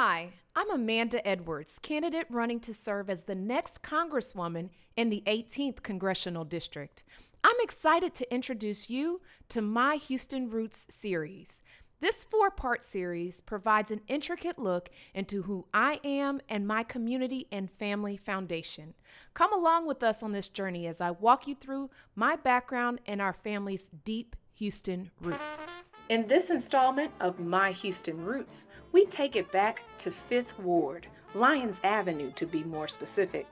Hi, I'm Amanda Edwards, candidate running to serve as the next Congresswoman in the 18th Congressional District. I'm excited to introduce you to My Houston Roots series. This four-part series provides an intricate look into who I am and my community and family foundation. Come along with us on this journey as I walk you through my background and our family's deep Houston roots. In this installment of My Houston Roots, we take it back to 5th Ward, Lyons Avenue to be more specific.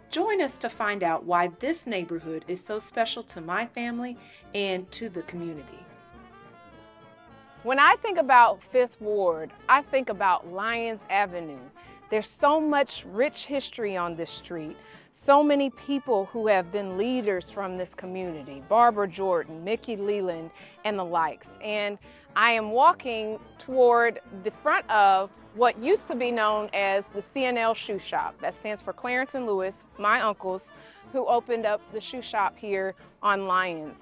Join us to find out why this neighborhood is so special to my family and to the community. When I think about 5th Ward, I think about Lyons Avenue. There's so much rich history on this street. So many people who have been leaders from this community, Barbara Jordan, Mickey Leland, and the likes. And I am walking toward the front of what used to be known as the CNL Shoe Shop. That stands for Clarence and Lewis, my uncles, who opened up the shoe shop here on Lyons.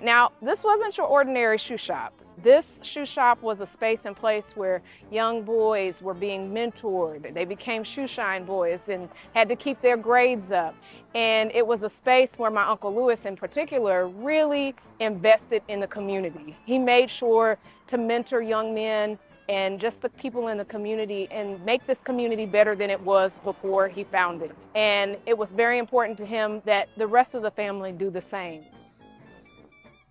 Now, this wasn't your ordinary shoe shop. This shoe shop was a space and place where young boys were being mentored. They became shoe shine boys and had to keep their grades up. And it was a space where my Uncle Lewis in particular really invested in the community. He made sure to mentor young men and just the people in the community and make this community better than it was before he founded it. And it was very important to him that the rest of the family do the same.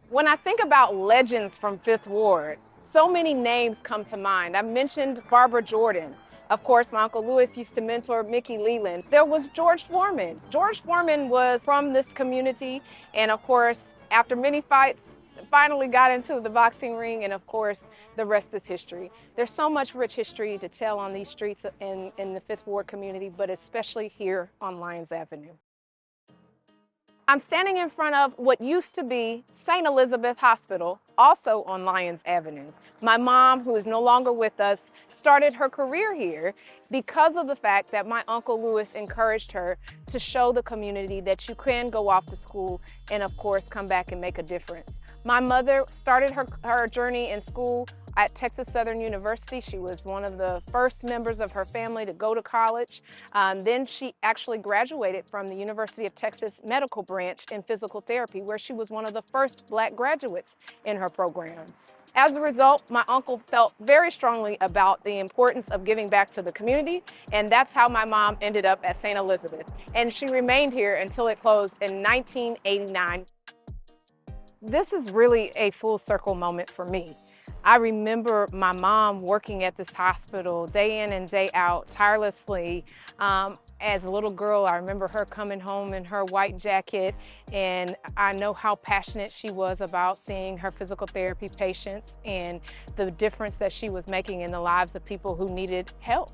When I think about legends from 5th Ward, so many names come to mind. I mentioned Barbara Jordan. Of course, my Uncle Lewis used to mentor Mickey Leland. There was George Foreman. George Foreman was from this community, and of course, after many fights, finally got into the boxing ring, and of course, the rest is history. There's so much rich history to tell on these streets in the 5th Ward community, but especially here on Lyons Avenue. I'm standing in front of what used to be St. Elizabeth Hospital, also on Lyons Avenue. My mom, who is no longer with us, started her career here because of the fact that my Uncle Lewis encouraged her to show the community that you can go off to school and, of course, come back and make a difference. My mother started her journey in school at Texas Southern University. She was one of the first members of her family to go to college. Then she actually graduated from the University of Texas Medical Branch in physical therapy, where she was one of the first Black graduates in her program. As a result, my uncle felt very strongly about the importance of giving back to the community, and that's how my mom ended up at St. Elizabeth. And she remained here until it closed in 1989. This is really a full circle moment for me. I remember my mom working at this hospital day in and day out, tirelessly. As a little girl, I remember her coming home in her white jacket, and I know how passionate she was about seeing her physical therapy patients and the difference that she was making in the lives of people who needed help.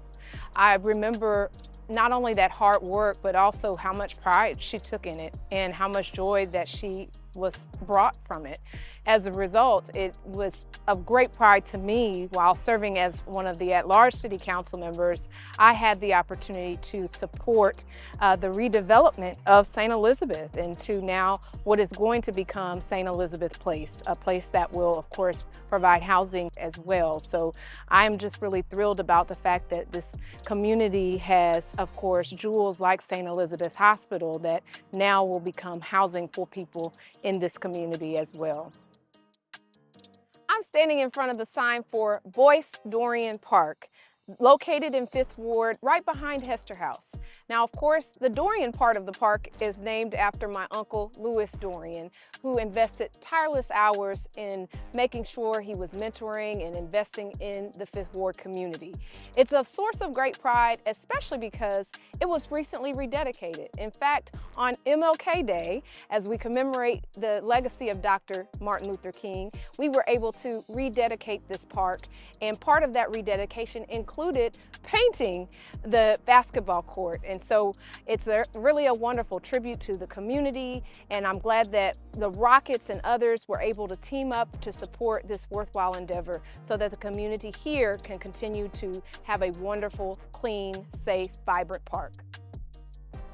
I remember not only that hard work, but also how much pride she took in it and how much joy that she was brought from it. As a result, it was of great pride to me while serving as one of the at-large city council members. I had the opportunity to support the redevelopment of St. Elizabeth into now what is going to become St. Elizabeth Place, a place that will, of course, provide housing as well. So I'm just really thrilled about the fact that this community has, of course, jewels like St. Elizabeth Hospital that now will become housing for people in this community as well. I'm standing in front of the sign for Boyce Dorian Park, located in 5th Ward, right behind Hester House. Now, of course, the Dorian part of the park is named after my Uncle Lewis Dorian, who invested tireless hours in making sure he was mentoring and investing in the 5th Ward community. It's a source of great pride, especially because it was recently rededicated. In fact, on MLK Day, as we commemorate the legacy of Dr. Martin Luther King, we were able to rededicate this park, and part of that rededication included painting the basketball court. And so it's really a wonderful tribute to the community, and I'm glad that the Rockets and others were able to team up to support this worthwhile endeavor so that the community here can continue to have a wonderful, clean, safe, vibrant park.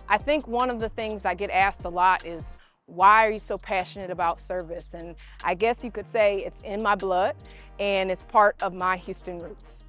I think one of the things I get asked a lot is, why are you so passionate about service? And I guess you could say it's in my blood and it's part of my Houston roots.